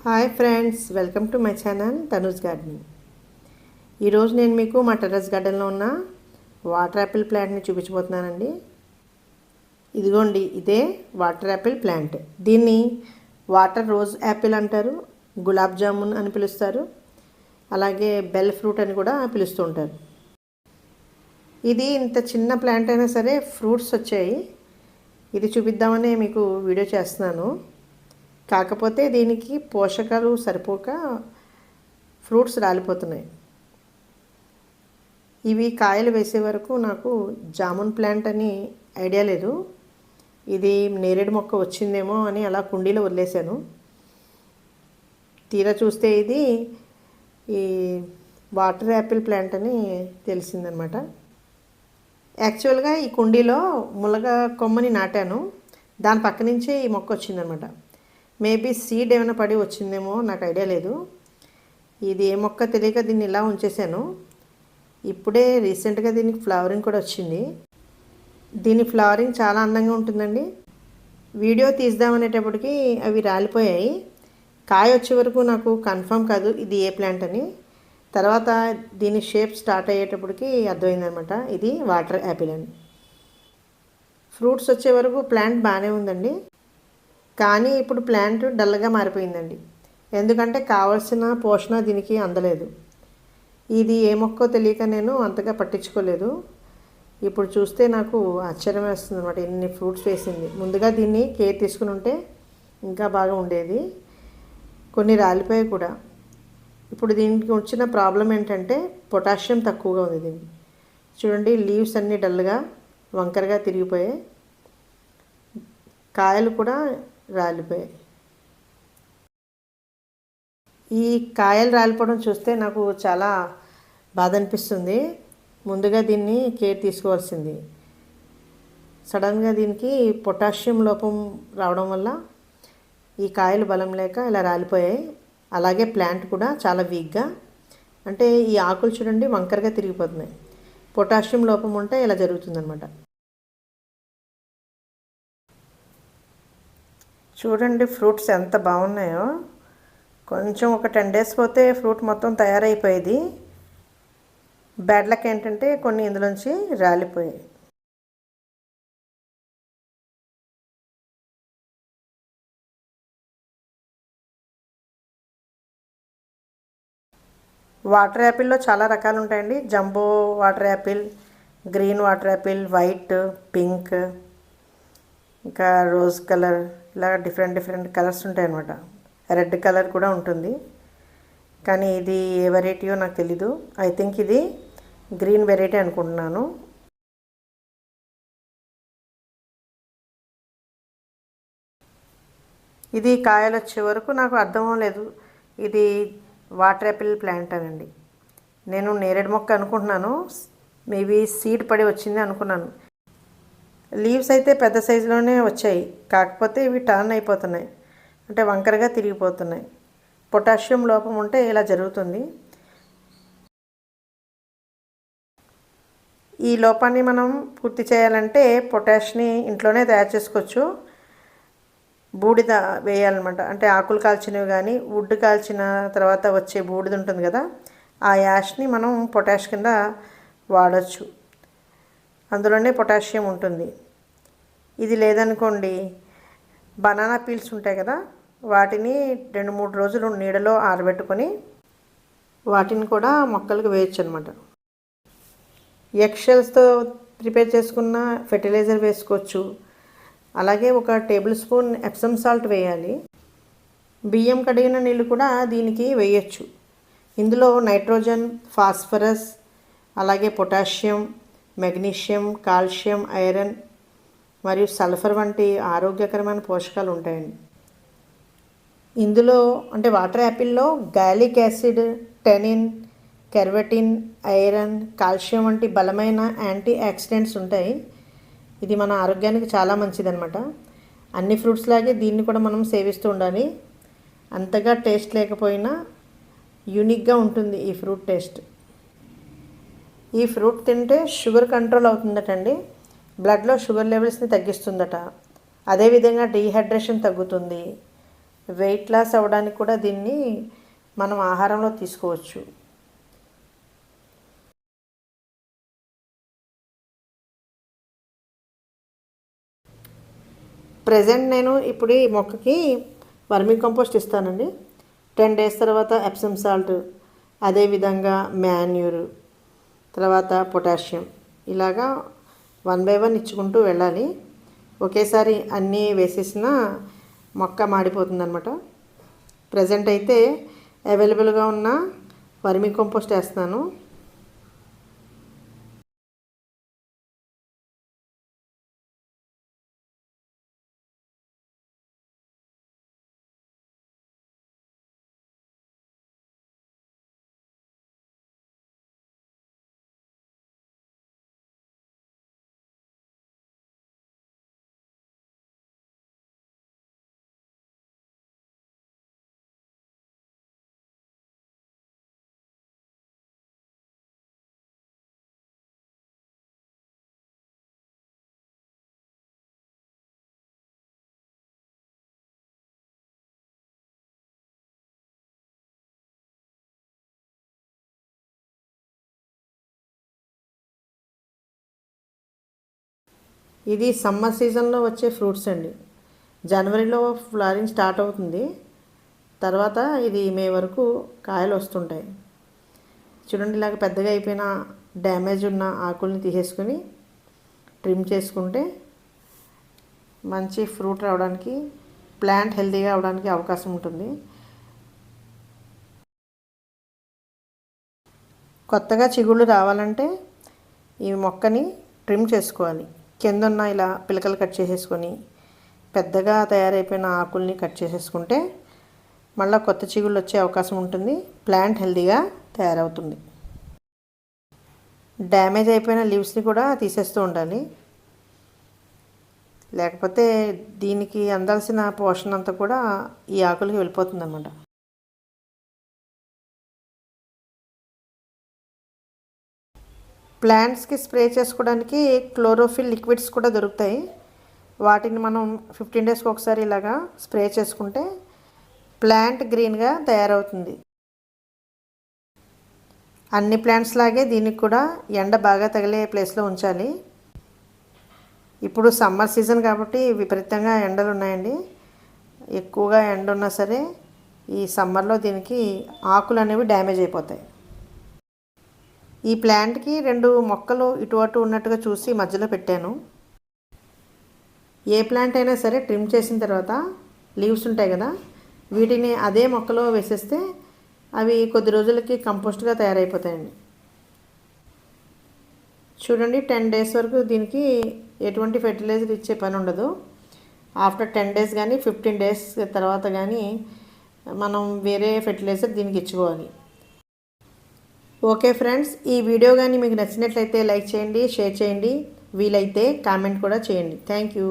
Hi friends, welcome to my channel Tanuj gardening. ఈరోజు నేను మీకు మా టెర్రస్ గార్డెన్లో ఉన్న వాటర్ యాపిల్ ప్లాంట్ని చూపించబోతున్నానండి. ఇదిగోండి, ఇదే వాటర్ యాపిల్ ప్లాంట్. దీన్ని వాటర్ రోజ్ యాపిల్ అంటారు, గులాబ్ జామున్ అని పిలుస్తారు, అలాగే బెల్ ఫ్రూట్ అని కూడా పిలుస్తూ ఉంటారు. ఇది ఇంత చిన్న ప్లాంట్ అయినా సరే ఫ్రూట్స్ వచ్చాయి. ఇది చూపిద్దామని మీకు వీడియో చేస్తున్నాను. కాకపోతే దీనికి పోషకాలు సరిపోక ఫ్రూట్స్ రాలిపోతున్నాయి. ఇవి కాయలు వేసే వరకు నాకు జామున్ ప్లాంట్ అని ఐడియా లేదు. ఇది నేరేడు మొక్క వచ్చిందేమో అని అలా కుండీలో వదిలేశాను. తీరా చూస్తే ఇది ఈ వాటర్ యాపిల్ ప్లాంట్ అని తెలిసిందనమాట. యాక్చువల్గా ఈ కుండీలో ములగ కొమ్మని నాటాను, దాని పక్క నుంచే ఈ మొక్క వచ్చిందనమాట. మేబీ సీడ్ ఏమైనా పడి వచ్చిందేమో, నాకు ఐడియా లేదు. ఇది ఏ మొక్క తెలియక దీన్ని ఇలా ఉంచేసాను. ఇప్పుడే రీసెంట్గా దీనికి ఫ్లవరింగ్ కూడా వచ్చింది. దీని ఫ్లవరింగ్ చాలా అందంగా ఉంటుందండి. వీడియో తీద్దామనేటప్పటికి అవి రాలిపోయాయి. కాయ వచ్చే వరకు నాకు కన్ఫర్మ్ కాదు ఇది ఏ ప్లాంట్ అని. తర్వాత దీని షేప్ స్టార్ట్ అయ్యేటప్పటికి అర్థమైందనమాట ఇది వాటర్ యాపిల్ అని. ఫ్రూట్స్ వచ్చే వరకు ప్లాంట్ బాగానే ఉందండి, కానీ ఇప్పుడు ప్లాంట్ డల్గా మారిపోయిందండి. ఎందుకంటే కావాల్సిన పోషణ దీనికి అందలేదు. ఇది ఏ మొక్కో తెలియక నేను అంతగా పట్టించుకోలేదు. ఇప్పుడు చూస్తే నాకు ఆశ్చర్యం వేస్తుంది అనమాట, ఎన్ని ఫ్రూట్స్ వేసింది. ముందుగా దీన్ని కేర్ తీసుకుని ఉంటే ఇంకా బాగా ఉండేది. కొన్ని రాలిపోయాయి కూడా. ఇప్పుడు దీనికి వచ్చిన ప్రాబ్లం ఏంటంటే పొటాషియం తక్కువగా ఉంది దీనికి. చూడండి, లీవ్స్ అన్నీ డల్గా వంకరగా తిరిగిపోయాయి, కాయలు కూడా రాలిపోయాయి. ఈ కాయలు రాలిపోవడం చూస్తే నాకు చాలా బాధ అనిపిస్తుంది. ముందుగా దీన్ని కేర్ తీసుకోవాల్సింది. సడన్గా దీనికి పొటాషియం లోపం రావడం వల్ల ఈ కాయలు బలం లేక ఇలా రాలిపోయాయి. అలాగే ప్లాంట్ కూడా చాలా వీక్గా, అంటే ఈ ఆకులు చూడండి వంకరగా తిరిగిపోతున్నాయి. పొటాషియం లోపం ఉంటే ఇలా జరుగుతుందన్నమాట. చూడండి ఫ్రూట్స్ ఎంత బాగున్నాయో. కొంచెం ఒక 10 days పోతే ఫ్రూట్ మొత్తం తయారైపోయేది. బ్యాడ్ లక్ ఏంటంటే కొన్ని ఇందులోంచి రాలిపోయాయి. వాటర్ యాపిల్లో చాలా రకాలు ఉంటాయండి. Jumbo water Apple, green water Apple, white, pink, ఇంకా రోజ్ కలర్, ఇలా డిఫరెంట్ కలర్స్ ఉంటాయి అన్నమాట. రెడ్ కలర్ కూడా ఉంటుంది, కానీ ఇది ఏ వెరైటీయో నాకు తెలీదు. ఐ థింక్ ఇది గ్రీన్ వెరైటీ అనుకుంటున్నాను. ఇది కాయలు వచ్చే వరకు నాకు అర్థం అవ్వలేదు ఇది వాటర్ యాపిల్ ప్లాంట్ అనండి. నేను నేరేడు మొక్క అనుకుంటున్నాను, మేబీ సీడ్ పడి వచ్చింది అనుకున్నాను. లీవ్స్ అయితే పెద్ద సైజులోనే వచ్చాయి, కాకపోతే ఇవి టర్న్ అయిపోతున్నాయి, అంటే వంకరగా తిరిగిపోతున్నాయి. పొటాషియం లోపం ఉంటే ఇలా జరుగుతుంది. ఈ లోపాన్ని మనం పూర్తి చేయాలంటే పొటాష్ని ఇంట్లోనే తయారు చేసుకోవచ్చు. బూడిద వేయాలన్నమాట, అంటే ఆకులు కాల్చినవి కానీ వుడ్ కాల్చిన తర్వాత వచ్చే బూడిద ఉంటుంది కదా, ఆ యాష్ని మనం పొటాష్ కింద వాడచ్చు. అందులోనే పొటాషియం ఉంటుంది. ఇది లేదనుకోండి, బనానా పీల్స్ ఉంటాయి కదా, వాటిని 2-3 రోజులు నీడలో ఆరబెట్టుకొని వాటిని కూడా మొక్కలకు వేయచ్చు అనమాట. ఎగ్షెల్స్తో ప్రిపేర్ చేసుకున్న ఫెర్టిలైజర్ వేసుకోవచ్చు. అలాగే ఒక టేబుల్ స్పూన్ ఎప్సమ్ సాల్ట్ వేయాలి. బియ్యం కడిగిన నీళ్ళు కూడా దీనికి వేయచ్చు. ఇందులో నైట్రోజన్, ఫాస్ఫరస్, అలాగే పొటాషియం, మెగ్నీషియం, కాల్షియం, ఐరన్ మరియు సల్ఫర్ వంటి ఆరోగ్యకరమైన పోషకాలు ఉంటాయండి. ఇందులో అంటే వాటర్ యాపిల్లో gallic acid, tannin, quercetin, iron, calcium వంటి బలమైన యాంటీ ఆక్సిడెంట్స్ ఉంటాయి. ఇది మన ఆరోగ్యానికి చాలా మంచిదన్నమాట. అన్ని ఫ్రూట్స్ లాగే దీన్ని కూడా మనం సేవిస్తూ ఉండాలి. అంతగా టేస్ట్ లేకపోయినా యూనిక్గా ఉంటుంది ఈ ఫ్రూట్ టేస్ట్. ఈ ఫ్రూట్ తింటే షుగర్ కంట్రోల్ అవుతుందటండి, బ్లడ్లో షుగర్ లెవెల్స్ని తగ్గిస్తుందట. అదేవిధంగా డీహైడ్రేషన్ తగ్గుతుంది, వెయిట్ లాస్ అవ్వడానికి కూడా దీన్ని మనం ఆహారంలో తీసుకోవచ్చు. ప్రజెంట్ నేను ఇప్పుడు ఈ మొక్కకి వర్మీ కంపోస్ట్ ఇస్తానండి. 10 డేస్ తర్వాత ఎప్సమ్ సాల్ట్, అదేవిధంగా మాన్యూర్, తర్వాత పొటాషియం, ఇలాగా 1 బై 1 ఇచ్చుకుంటూ వెళ్ళాలి. ఒకేసారి అన్నీ వేసేసిన మొక్క మాడిపోతుందన్నమాట. ప్రజెంట్ అయితే అవైలబుల్గా ఉన్న వర్మీ కంపోస్ట్ వేస్తున్నాను. ఇది సమ్మర్ సీజన్లో వచ్చే ఫ్రూట్స్ అండి. జనవరిలో ఫ్లవరింగ్ స్టార్ట్ అవుతుంది. తర్వాత ఇది మే వరకు కాయలు వస్తుంటాయి. చూడండి, ఇలాగ పెద్దగా అయిపోయిన డ్యామేజ్ ఉన్న ఆకుల్ని తీసేసుకొని ట్రిమ్ చేసుకుంటే మంచి ఫ్రూట్ రావడానికి, ప్లాంట్ హెల్తీగా అవడానికి అవకాశం ఉంటుంది. కొత్తగా చిగుళ్ళు రావాలంటే ఈ మొక్కని ట్రిమ్ చేసుకోవాలి. కిందన్న ఇలా పిలకలు కట్ చేసేసుకొని పెద్దగా తయారైపోయిన ఆకుల్ని కట్ చేసేసుకుంటే మళ్ళీ కొత్త చిగుళ్ళు వచ్చే అవకాశం ఉంటుంది. ప్లాంట్ హెల్తీగా తయారవుతుంది. డ్యామేజ్ అయిపోయిన లీవ్స్ని కూడా తీసేస్తూ ఉండాలి, లేకపోతే దీనికి అందాల్సిన పోషణ అంతా కూడా ఈ ఆకులకి వెళ్ళిపోతుంది అన్నమాట. ప్లాంట్స్కి స్ప్రే చేసుకోవడానికి క్లోరోఫిల్ లిక్విడ్స్ కూడా దొరుకుతాయి. వాటిని మనం 15 డేస్కి ఒకసారి ఇలాగా స్ప్రే చేసుకుంటే ప్లాంట్ గ్రీన్గా తయారవుతుంది. అన్ని ప్లాంట్స్ లాగే దీనికి కూడా ఎండ బాగా తగిలే ప్లేస్లో ఉంచాలి. ఇప్పుడు సమ్మర్ సీజన్ కాబట్టి విపరీతంగా ఎండలు ఉన్నాయండి. ఎక్కువగా ఎండ ఉన్నా సరే ఈ సమ్మర్లో దీనికి ఆకులు అనేవి డ్యామేజ్ అయిపోతాయి. ఈ ప్లాంట్కి 2 మొక్కలు ఇటు అటు ఉన్నట్టుగా చూసి మధ్యలో పెట్టాను. ఏ ప్లాంట్ అయినా సరే ట్రిమ్ చేసిన తర్వాత లీవ్స్ ఉంటాయి కదా, వీటిని అదే మొక్కలో వేసేస్తే అవి కొద్ది రోజులకి కంపోస్ట్గా తయారైపోతాయండి. చూడండి, 10 డేస్ వరకు దీనికి ఎటువంటి ఫెర్టిలైజర్ ఇచ్చే పని ఉండదు. ఆఫ్టర్ 10 డేస్ కానీ 15 డేస్ తర్వాత కానీ మనం వేరే ఫెర్టిలైజర్ దీనికి ఇచ్చుకోవాలి. ఓకే ఫ్రెండ్స్, ఈ వీడియో కానీ మీకు నచ్చినట్లయితే లైక్ చేయండి, షేర్ చేయండి, వీలైతే కామెంట్ కూడా చేయండి. Thank you.